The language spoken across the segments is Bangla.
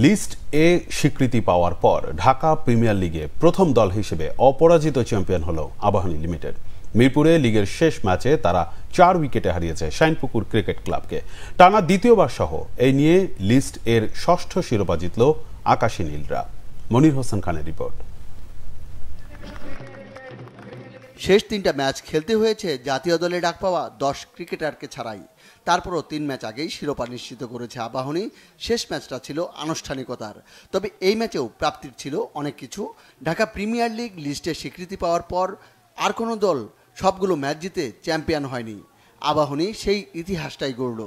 লিস্ট এ স্বীকৃতি পাওয়ার পর ঢাকা প্রিমিয়ার লিগে প্রথম দল হিসেবে অপরাজিত চ্যাম্পিয়ন হলো আবাহনী লিমিটেড। মিরপুরে লিগের শেষ ম্যাচে তারা 4 উইকেটে হারিয়েছে শাইনপুকুর ক্রিকেট ক্লাবকে। টানা দ্বিতীয়বার সহ এই নিয়ে লিস্ট এর ষষ্ঠ শিরোপা জিতল আকাশী নীলরা। মনির হোসেন খানের রিপোর্ট। শেষ 3টা ম্যাচ খেলতে হয়েছে জাতীয় দলে ডাক পাওয়া 10 ক্রিকেটারকে ছাড়াই। তারপরও 3 ম্যাচ আগেই শিরোপা নিশ্চিত করেছে আবাহনী। শেষ ম্যাচটা ছিল আনুষ্ঠানিকতার, তবে এই ম্যাচেও প্রাপ্তির ছিল অনেক কিছু। ঢাকা প্রিমিয়ার লিগ লিস্টে স্বীকৃতি পাওয়ার পর আর কোনো দল সবগুলো ম্যাচ জিতে চ্যাম্পিয়ন হয়নি। আবাহনী সেই ইতিহাসটাই গড়ল।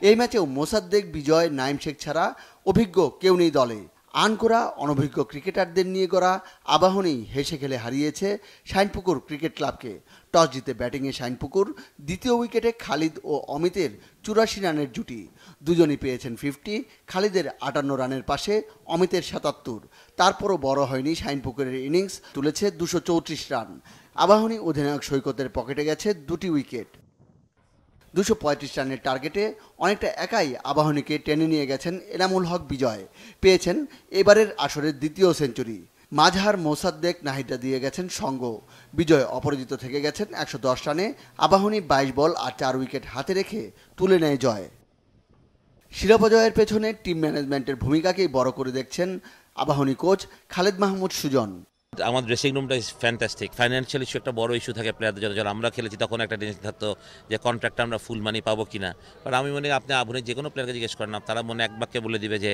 এই ম্যাচেও মোসাদ্দেক, বিজয়, নাইম শেখ ছাড়া অভিজ্ঞ কেউ নেই দলে। আনকোরা অনভিজ্ঞ ক্রিকেটারদের নিয়ে গড়া আবাহনী হেসে খেলে হারিয়েছে শাইনপুকুর ক্রিকেট ক্লাবকে। টস জিতে ব্যাটিংয়ে শাইনপুকুর, দ্বিতীয় উইকেটে খালিদ ও অমিতের 84 রানের জুটি। দুজনই পেয়েছেন 50, খালিদের 58 রানের পাশে অমিতের 77। তারপরও বড় হয়নি শাইনপুকুরের ইনিংস, তুলেছে 234 রান। আবাহনী অধিনায়ক সৈকতের পকেটে গেছে 2টি উইকেট। 235 রানের টার্গেটে অনেকটা একাই আবাহনীকে টেনে নিয়ে গেছেন এনামুল হক বিজয়। পেয়েছেন এবারের আসরের দ্বিতীয় সেঞ্চুরি। মাঝহার, মোসাদ্দেক, নাহিদরা দিয়ে গেছেন সঙ্গ। বিজয় অপরাজিত থেকে গেছেন 110 রানে। আবাহনী 22 বল আর 4 উইকেট হাতে রেখে তুলে নেয় জয়। শিরোপা জয়ের পেছনে টিম ম্যানেজমেন্টের ভূমিকাকেই বড় করে দেখছেন আবাহনী কোচ খালেদ মাহমুদ সুজন। আমাদের ড্রেসিং রুমটা ইজ ফ্যান্টাস্টিক। ফাইন্যান্সিয়াল ইস্যু একটা বড় ইস্যু থাকে প্লেয়ারদের জন্য। যখন আমরা খেলেছি তখন একটা টেনশন থাকতো যে কন্ট্রাক্টটা আমরা ফুল মানি পাবো কিনা। বাট আমি মনে করি আপনি আবুনি যে কোনো প্লেয়ারকে জিজ্ঞেস করেন না, তারা মনে এক বাক্যে বলে দিবে যে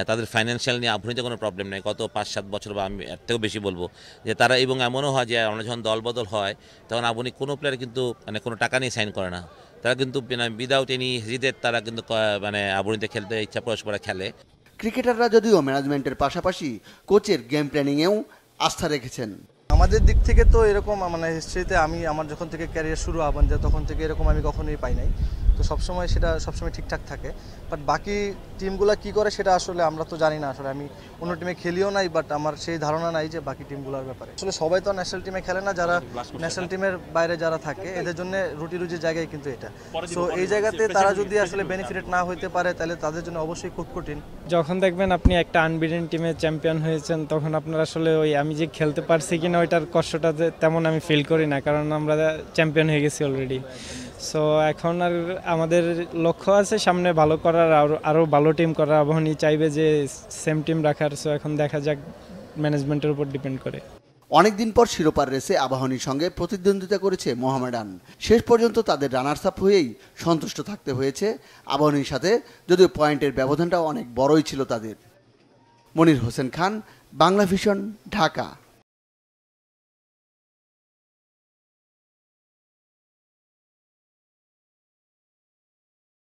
তাদের ফাইন্যান্সিয়াল নিয়ে আবুনিতে কোনো প্রবলেম নেই। গত 5-7 বছর বা আমি এর থেকেও বেশি বলবো যে তারা, এবং এমনও হয় যে আমরা যখন দল বদল হয় তখন আবুনি কোনো প্লেয়ার কিন্তু কোনো টাকা নিয়ে সাইন করে না। তারা কিন্তু উইদাউট এনি হেজিটেট তারা কিন্তু আবুনিতে খেলতে ইচ্ছা প্রকাশ করে খেলে। ক্রিকেটাররা যদিও ম্যানেজমেন্টের পাশাপাশি কোচের গেম প্ল্যানিংয়েও আস্থা রেখেছেন। আমাদের দিক থেকে তো এরকম হিস্ট্রিতে আমার যখন থেকে ক্যারিয়ার শুরু আবাহনীতে তখন থেকে এরকম আমি কখনোই পাই নাই। তো সেটা সবসময় ঠিকঠাক থাকে। বাট বাকি টিমগুলো কি করে সেটা আসলে আমরা তো জানি না। আসলে আমি অন্য টিমে খেলিও নাই, বাট আমার সেই ধারণা নাই যে বাকি টিমগুলোর ব্যাপারে। আসলে সবাই তো ন্যাশনাল টিমে খেলে না, যারা ন্যাশনাল টিমের বাইরে যারা থাকে এদের জন্য রুজির জায়গায় কিন্তু এটা। সো এই জায়গাতে তারা যদি আসলে বেনিফিটেড না হইতে পারে তাহলে তাদের জন্য অবশ্যই খুব কঠিন। যখন দেখবেন আপনি একটা আনবিটেন টিমে চ্যাম্পিয়ন হয়েছেন তখন আপনার আসলে আমি যে খেলতে পারছি কিনা ওইটার কষ্টটা তেমন আমি ফিল করি না, কারণ আমরা চ্যাম্পিয়ন হয়ে গেছি অলরেডি। সো এখন আর আমাদের লক্ষ্য আছে সামনে ভালো করার, আরও ভালো টিম করার। আবাহনী চাইবে যে সেম টিম রাখার। সো এখন দেখা যাক, ম্যানেজমেন্টের উপর ডিপেন্ড করে। অনেকদিন পর শিরোপার রেসে আবাহনীর সঙ্গে প্রতিদ্বন্দ্বিতা করেছে মোহামেডান। শেষ পর্যন্ত তাদের রানার্স আপ হয়েই সন্তুষ্ট থাকতে হয়েছে আবাহনীর সাথে, যদিও পয়েন্টের ব্যবধানটাও অনেক বড়ই ছিল তাদের। মনির হোসেন খান, বাংলা ভিশন, ঢাকা।